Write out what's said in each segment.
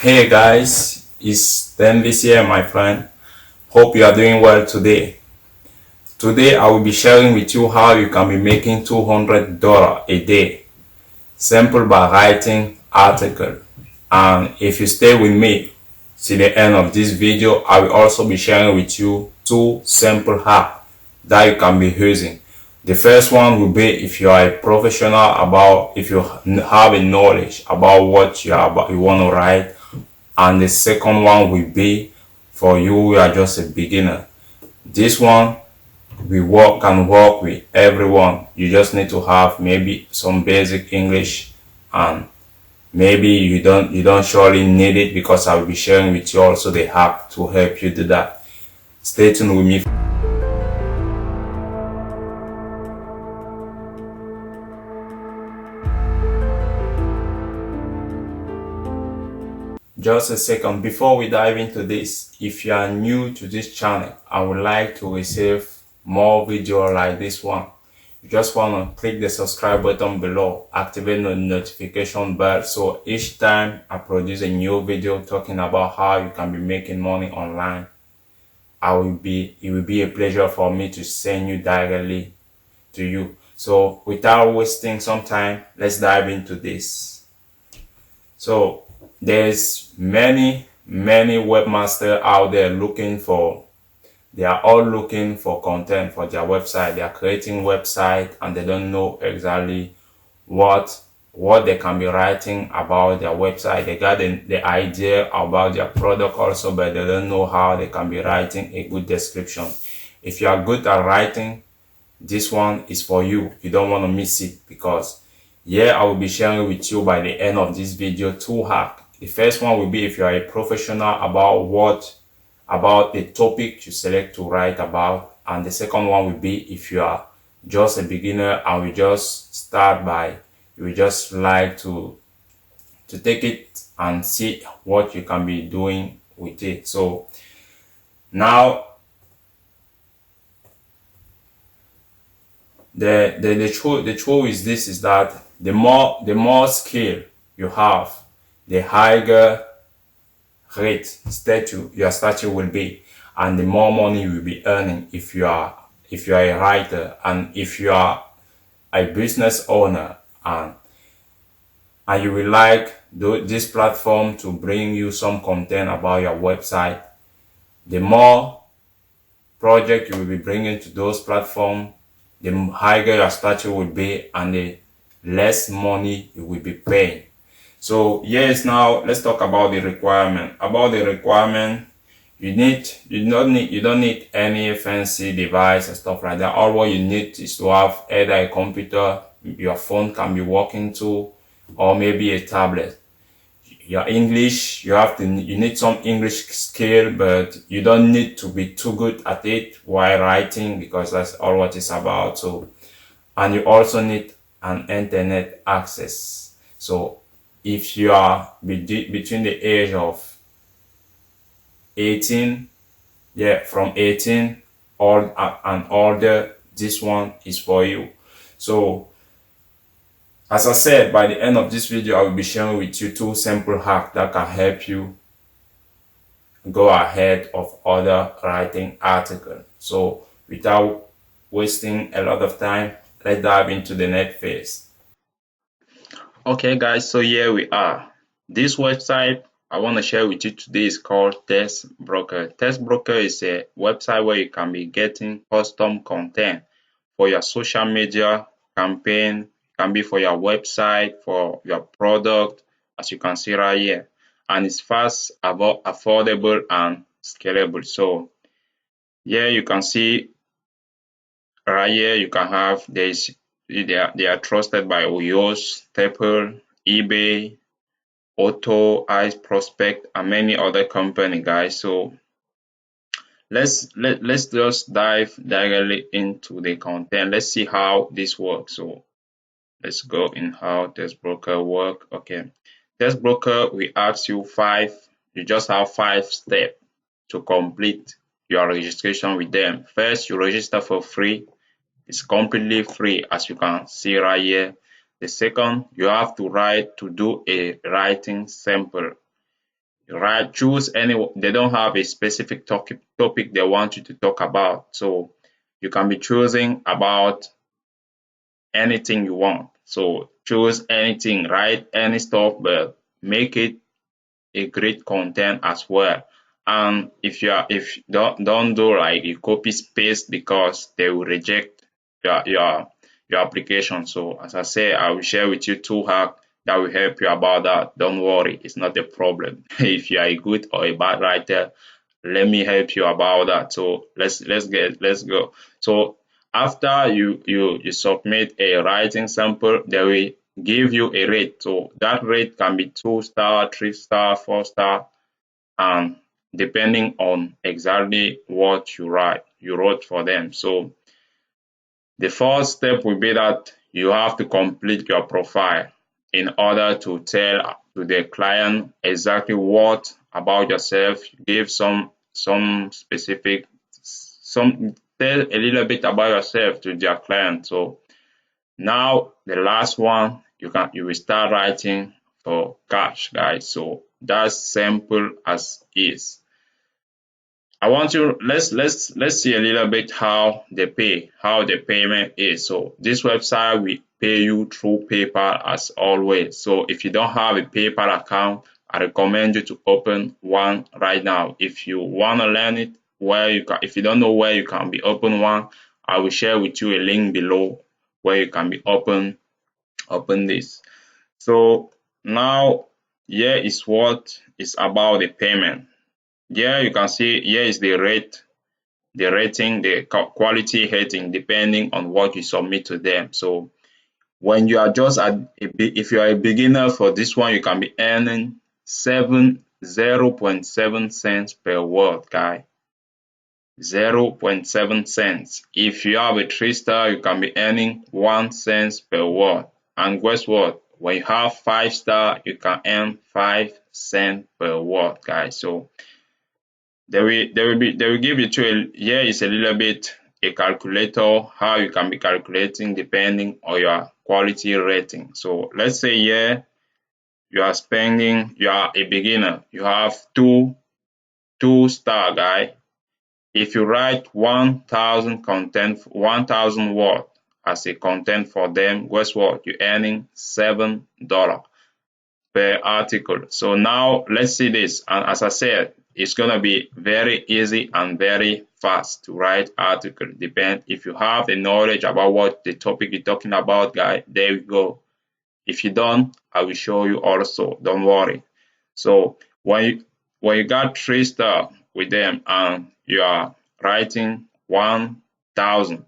Hey guys, it's Denvis here, my friend. Hope you are doing well today. Today I will be sharing with you how you can be making $200 a day, simple by writing article. And if you stay with me till the end of this video, I will also be sharing with you two simple hacks that you can be using. The first one will be if you are a professional if you have a knowledge about what you want to write, and the second one will be for you who are just a beginner. This one can work with everyone. You just need to have maybe some basic English, and maybe you don't surely need it, because I will be sharing with you also the hack to help you do that. Stay tuned with me. Just a second before we dive into this. If you are new to this channel and would like to receive more videos like this one, you just want to click the subscribe button below, activate the notification bell, so each time I produce a new video talking about how you can be making money online, it will be a pleasure for me to send you directly to you. So without wasting some time, let's dive into this. So there's many webmasters out there they are all looking for content for their website. They are creating website and they don't know exactly what they can be writing about their website. They got the idea about their product also, but they don't know how they can be writing a good description. If you are good at writing, this one is for you. You don't want to miss it, because I will be sharing with you by the end of this video two hacks. The first one will be if you are a professional about the topic you select to write about, and the second one will be if you are just a beginner and you will just like to take it and see what you can be doing with it. So now the truth is this, is that the more skill you have, the higher rate your statue will be, and the more money you will be earning if you are a writer, and if you are a business owner, and you will like this platform to bring you some content about your website. The more project you will be bringing to those platforms, the higher your statue will be, and the less money you will be paying. So yes, now let's talk about the requirement. You don't need any fancy device and stuff like that. All what you need is to have either a computer your phone can be working to, or maybe a tablet. Your English, you need some English skill, but you don't need to be too good at it while writing, because that's all what it's about. So, and you also need an internet access. So if you are between the age of 18, from 18 and older, this one is for you. So as I said, by the end of this video, I will be sharing with you two simple hacks that can help you go ahead of other writing articles. So without wasting a lot of time, let's dive into the next phase. Okay guys, so here we are. This website I want to share with you today is called Test Broker. Test Broker is a website where you can be getting custom content for your social media campaign, can be for your website, for your product, as you can see right here. And it's fast, affordable, and scalable. So here you can see right here you can have they are trusted by Oyos, Staple, eBay, Auto, Ice Prospect, and many other company, guys. So let's just dive directly into the content. Let's see how this works. So let's go in how Test Broker work. Okay, Test Broker, we ask you you just have 5 steps to complete your registration with them. First, you register for free. It's completely free, as you can see right here. The second, you have to do a writing sample. right? Choose any. They don't have a specific topic they want you to talk about, so you can be choosing about anything you want. So choose anything, write any stuff, but make it a great content as well. And if don't do like you copy paste, because they will reject your application. So as I say, I will share with you two hacks that will help you about that. Don't worry, it's not a problem. If you are a good or a bad writer, let me help you about that. So let's go. So after you submit a writing sample, they will give you a rate. So that rate can be 2 star, 3 star, 4 star, and depending on exactly what you wrote for them. So the first step will be that you have to complete your profile in order to tell to the client exactly what about yourself. Give some specific some tell a little bit about yourself to their client. So now the last one, you will start writing for cash, guys. So that's simple as is. I want you let's see a little bit how how the payment is. So this website will pay you through PayPal as always. So if you don't have a PayPal account, I recommend you to open one right now. If you want to learn it, if you don't know where you can be open one, I will share with you a link below where you can be open this. So now here is what is about the payment. Here you can see here is the rating, the quality rating, depending on what you submit to them. So when you are just if you are a beginner for this one, you can be earning 0.7 cents per word, guy. 0.7 cents. If you have a 3 star, you can be earning 1 cent per word. And guess what? When you have 5 star, you can earn 5 cents per word, guys. So they will give you here is a little bit a calculator how you can be calculating depending on your quality rating. So let's say here you are a beginner, you have two star, guy. If you write 1,000 word as a content for them, guess what? You're earning $7 per article. So now let's see this. And as I said, it's gonna be very easy and very fast to write article. Depend if you have the knowledge about what the topic you're talking about, guys. There you go. If you don't, I will show you also. Don't worry. So when you got 3 star with them and you are writing 1,000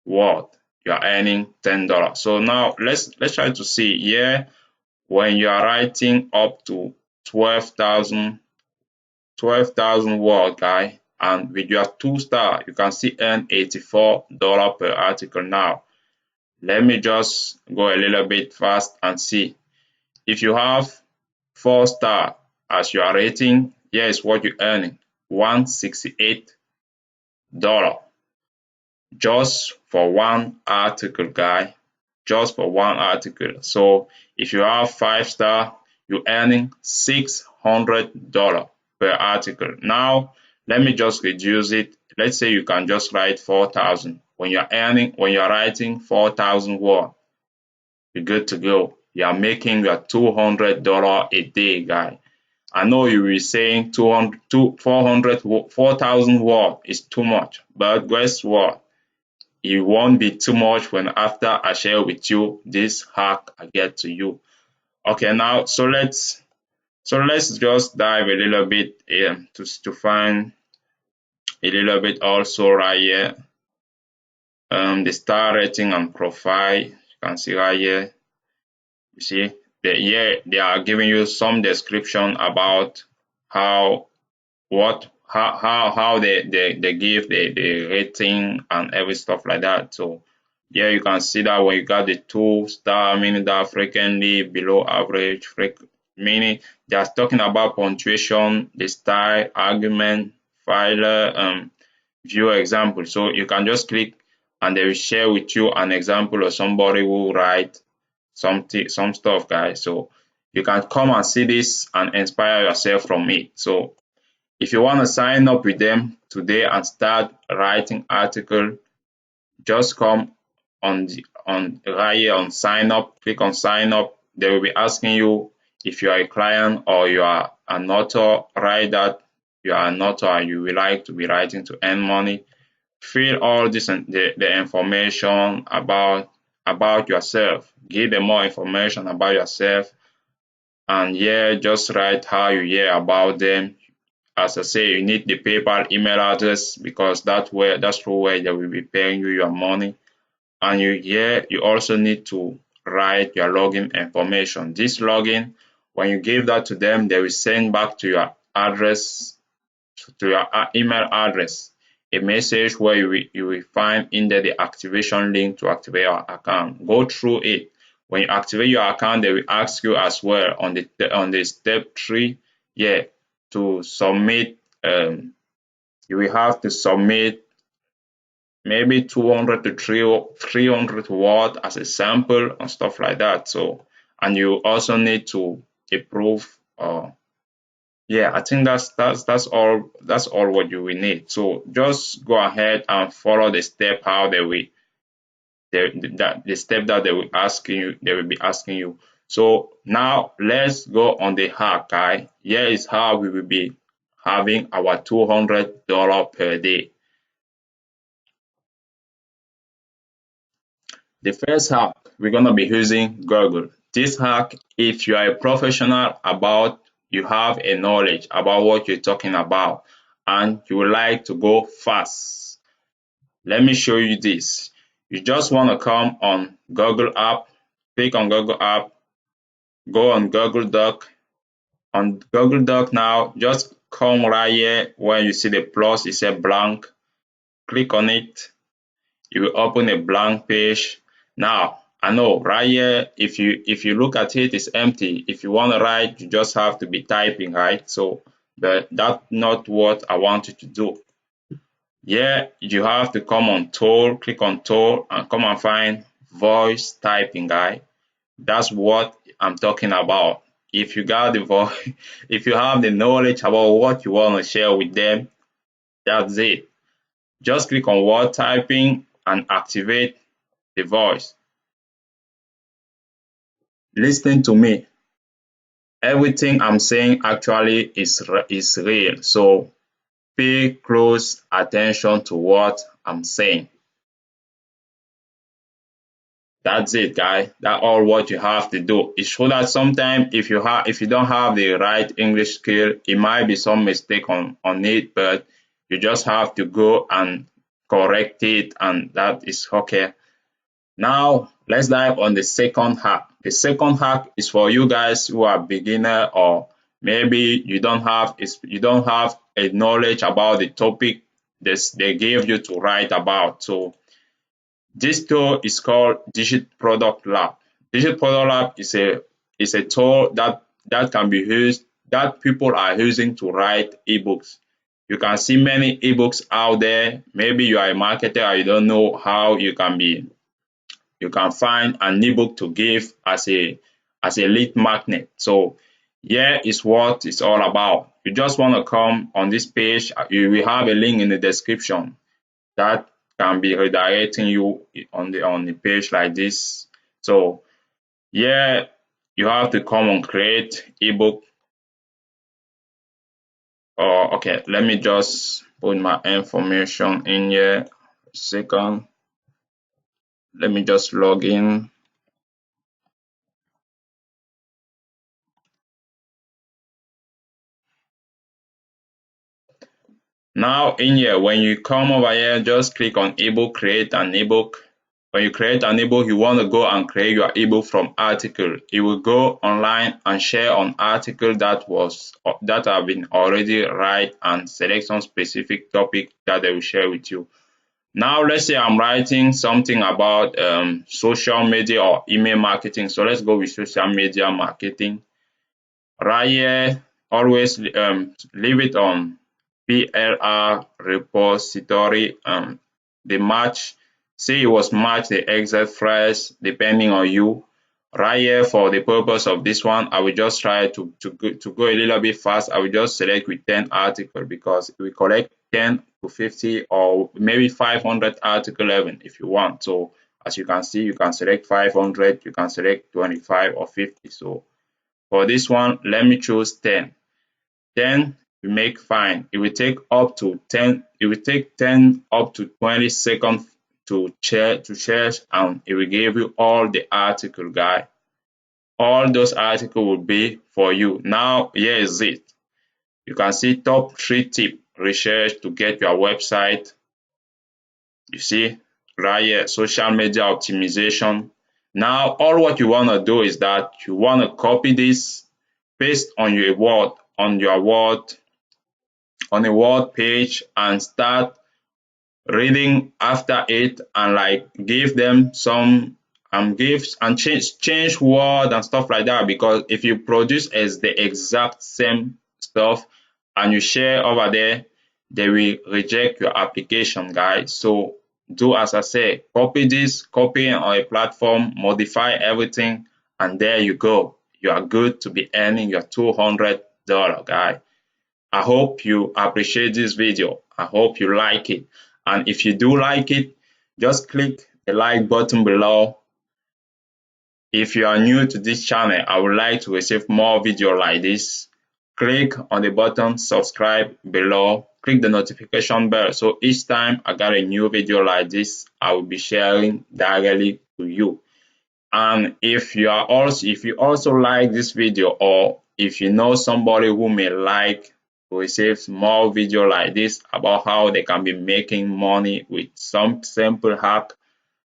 word, you are earning $10. So now let's try to see here when you are writing up to 12,000 word, guy, and with your 2 star, you can still earn $84 per article. Now let me just go a little bit fast and see. If you have 4 star as your rating, here is what you're earning, $168 just for one article, guy. Just for one article. So if you have 5 star, you're earning $600 per article. Now let me just reduce it. Let's say you can just write 4,000. When you're writing 4,000 word, you're good to go. You are making your $200 a day, guy. I know you will be saying 4,000 word is too much, but guess what? It won't be too much when after I share with you this hack I get to you. Okay, now let's just dive a little bit to find a little bit also right here. The star rating and profile. You can see right here. You see, they are giving you some description about how they give the rating and every stuff like that. So yeah, you can see that when you got the 2 star, meaning that frequently below average, meaning they are talking about punctuation, the style, argument, file, view example. So you can just click and they will share with you an example of somebody who write some stuff, guys. So You can come and see this and inspire yourself from it. So if you want to sign up with them today and start writing article, just come on right here on sign up, click on sign up. They will be asking you if you are a client or you are an author. Write that you are an author and you will like to be writing to earn money. Fill all this and the information about yourself. Give them more information about yourself, and yeah, just write how you hear about them. As I say, you need the PayPal email address because that's through where they will be paying you your money. And you also need to write your login information. This login, when you give that to them, they will send back to your address, to your email address, a message where you will find in there the activation link to activate your account. Go through it. When you activate your account, they will ask you as well on the step 3, yeah, to submit. You will have to submit maybe 200 to 300 word as a sample and stuff like that. So, and you also need to approve. Yeah, I think that's all what you will need. So just go ahead and follow the step how the step that they will be asking you. So now let's go on the hack, guy. Here is how we will be having our $200 per day. The first hack, we're going to be using Google. This hack, if you are a professional you have a knowledge about what you're talking about and you would like to go fast, let me show you this. You just want to come on Google app, click on Google app, go on Google Doc. On Google Doc now, just come right here where you see the plus, it says blank. Click on it. You will open a blank page. Now, I know right here, if you look at it, it's empty. If you want to write, you just have to be typing, right? So, but that's not what I want you to do. Yeah, you have to come on tool, click on tool, and come and find voice typing, guy. That's what I'm talking about. If you got the voice, if you have the knowledge about what you want to share with them, that's it. Just click on word typing and activate the voice. Listen to me. Everything I'm saying actually is real. So pay close attention to what I'm saying. That's it, guys. That's all what you have to do. It's true that sometimes if you don't have the right English skill, it might be some mistake on it, but you just have to go and correct it, and that is okay. Now let's dive on the second hack. The second hack is for you guys who are beginner, or maybe you don't have a knowledge about the topic they gave you to write about. So this tool is called Digit Product Lab. Digit Product Lab is a tool that can be used that people are using to write ebooks. You can see many ebooks out there. Maybe you are a marketer and you don't know how you can find an ebook to give as a lead magnet. So here is what it's all about. You just want to come on this page. You will have a link in the description that can be redirecting you on the page like this. So here you have to come on create ebook. Or okay, let me just put my information in here. Second, let me just log in. Now in here, when you come over here, just click on ebook, create an ebook. When you create an ebook, you want to go and create your ebook from article. It will go online and share on article that have been already write and select some specific topic that they will share with you. Now let's say I'm writing something about social media or email marketing. So let's go with social media marketing. Right here, always leave it on PLR repository. The match, say it was match the exact phrase depending on you. right here for the purpose of this one, I will just try to go a little bit fast. I will just select with 10 article because we collect 10 to 50 or maybe 500 article even if you want. So as you can see, you can select 500, you can select 25 or 50. So for this one, let me choose 10. Then you make fine. It will take up to 10, it will take 10 up to 20 seconds to share and it will give you all the article, guy. All those articles will be for you. Now here is it. You can see top 3 tip research to get your website. You see right here, social media optimization. Now all what you want to do is that you want to copy this, paste on your word on a word page and start reading after it and like give them some gives and change word and stuff like that, because if you produce as the exact same stuff and you share over there, they will reject your application, guys. So do as I say, copy this, copy on a platform, modify everything, and there you go. You are good to be earning your $200, guys. I hope you appreciate this video. I hope you like it. And if you do like it, just click the like button below. If you are new to this channel, I would like to receive more videos like this. Click on the button subscribe below. Click the notification bell so each time I got a new video like this, I will be sharing directly to you. And if you also like this video, or if you know somebody who may like to receive more video like this about how they can be making money with some simple hack,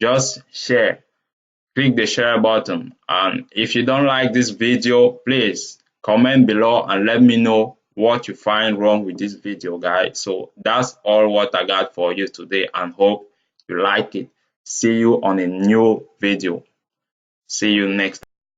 just share. Click the share button. And if you don't like this video, please comment below and let me know what you find wrong with this video, guys. So that's all what I got for you today, and hope you like it. See you on a new video. See you next time.